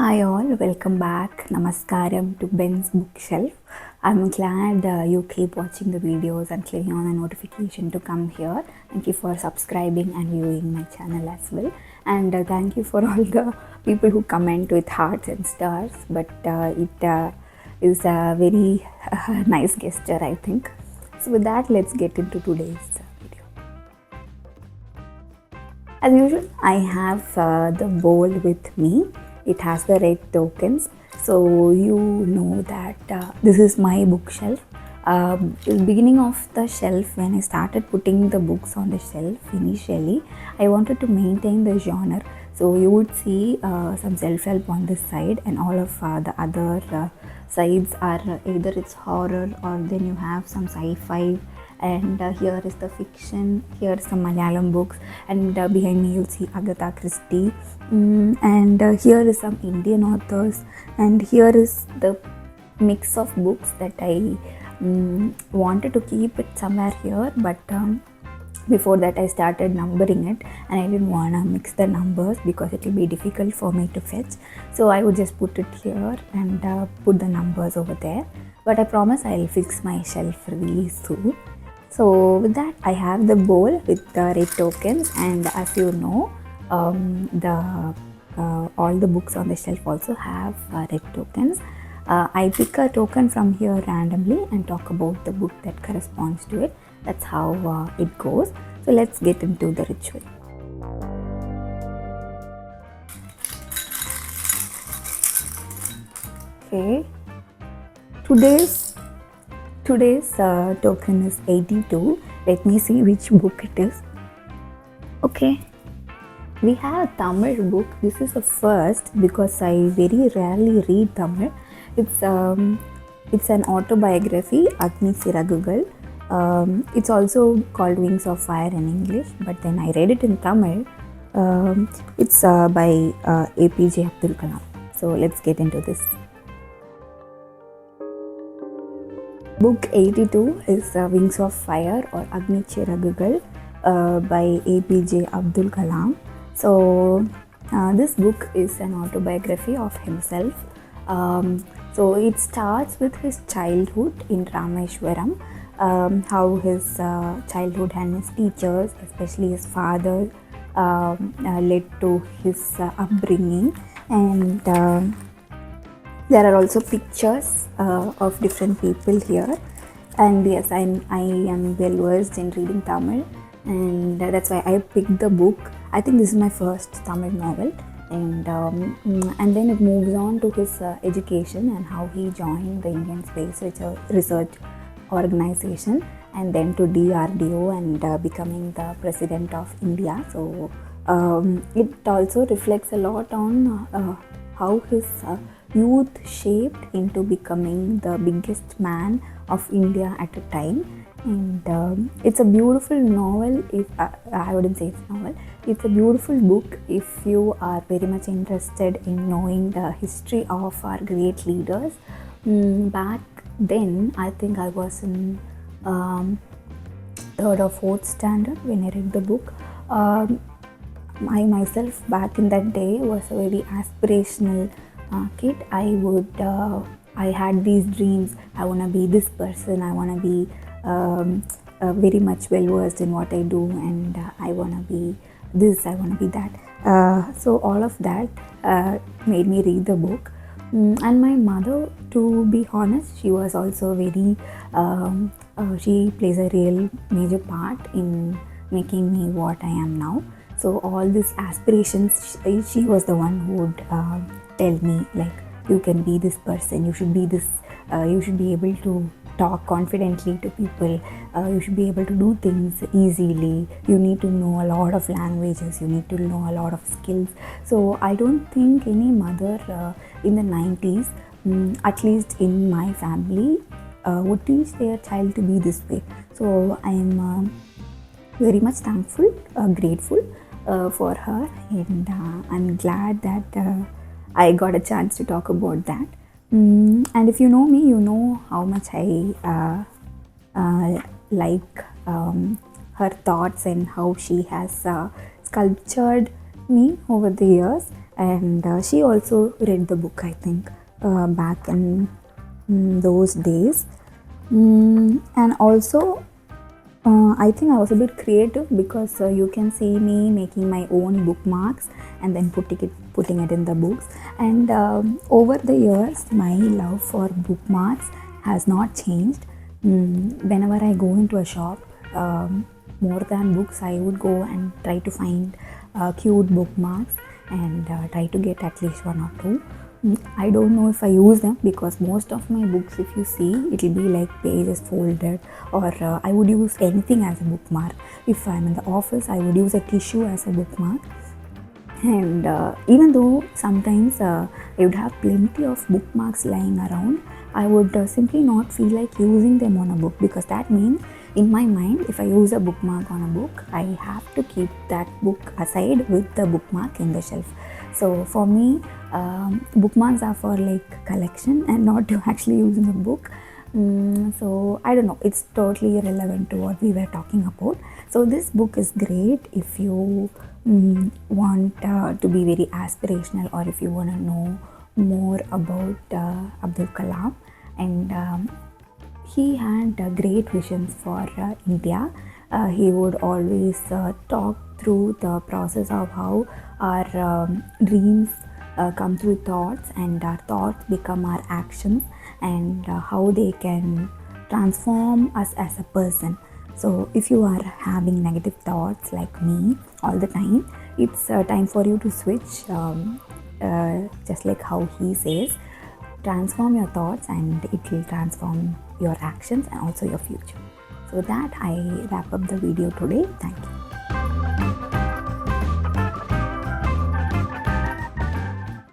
Hi all, welcome back. Namaskaram to Ben's bookshelf. I'm glad you keep watching the videos and clicking on the notification to come here. Thank you for subscribing and viewing my channel as well. And thank you for all the people who comment with hearts and stars. But it is a very nice gesture, I think. So with that, let's get into today's video. As usual, I have the bowl with me. It has the red tokens, so you know that this is my bookshelf. The beginning of the shelf, when I started putting the books on the shelf initially, I wanted to maintain the genre. So you would see some self-help on this side, and all of the other sides are either it's horror or then you have some sci-fi, and here is the fiction, here is some Malayalam books, and behind me you'll see Agatha Christie, and here is some Indian authors, and here is the mix of books that I wanted to keep it somewhere here, but before that I started numbering it, and I didn't want to mix the numbers because it will be difficult for me to fetch, so I would just put it here and put the numbers over there. But I promise I'll fix my shelf really soon. So with that, I have the bowl with the red tokens, and as you know, all the books on the shelf also have red tokens. I pick a token from here randomly and talk about the book that corresponds to it. That's how it goes. So let's get into the ritual. Okay, today's token is 82. Let me see which book it is. Okay, we have a Tamil book. This is the first because I very rarely read Tamil. It's an autobiography, Agni Siragugal. It's also called Wings of Fire in English, but then I read it in Tamil. It's by APJ Abdul Kalam. So let's get into this. Book 82 is Wings of Fire or Agni Chiragugal by APJ Abdul Kalam. So this book is an autobiography of himself. So it starts with his childhood in Rameshwaram, how his childhood and his teachers, especially his father, led to his upbringing, and there are also pictures of different people here. And yes, I am well versed in reading Tamil, and that's why I picked the book. I think this is my first Tamil novel, and then it moves on to his education and how he joined the Indian Space Research Organization, and then to DRDO and becoming the President of India. So it also reflects a lot on how his youth shaped into becoming the biggest man of India at a time. And it's a beautiful novel. If I wouldn't say it's a novel, it's a beautiful book if you are very much interested in knowing the history of our great leaders. Back then, I think I was in third or fourth standard when I read the book. I myself back in that day was a very aspirational kid. I had these dreams. I want to be this person. I want to be very much well versed in what I do, and I want to be this. I want to be that. So all of that made me read the book. And my mother, to be honest, she was also very. She plays a real major part in making me what I am now. So all these aspirations, she was the one who would tell me, like, you can be this person, you should be this, you should be able to talk confidently to people, you should be able to do things easily, you need to know a lot of languages, you need to know a lot of skills. So I don't think any mother in the 90s, at least in my family, would teach their child to be this way. So I am very much thankful, grateful for her, and I'm glad that I got a chance to talk about that. And if you know me, you know how much I like her thoughts and how she has sculptured me over the years. and she also read the book, I think, back in those days. And also, I think I was a bit creative because you can see me making my own bookmarks and then putting it in the books. And over the years, my love for bookmarks has not changed. Whenever I go into a shop, more than books, I would go and try to find cute bookmarks and try to get at least one or two. I don't know if I use them because most of my books, if you see, it will be like pages folded, or I would use anything as a bookmark. If I'm in the office, I would use a tissue as a bookmark. And even though sometimes I would have plenty of bookmarks lying around, I would simply not feel like using them on a book, because that means in my mind, if I use a bookmark on a book, I have to keep that book aside with the bookmark in the shelf. So for me, bookmarks are for like collection and not to actually use in a book. So I don't know, it's totally irrelevant to what we were talking about. So this book is great if you want to be very aspirational, or if you want to know more about Abdul Kalam. And he had great visions for India. He would always talk through the process of how our dreams come through thoughts, and our thoughts become our actions, and how they can transform us as a person. So if you are having negative thoughts like me all the time, it's time for you to switch, just like how he says, transform your thoughts and it will transform your actions and also your future. So that I wrap up the video today. Thank you.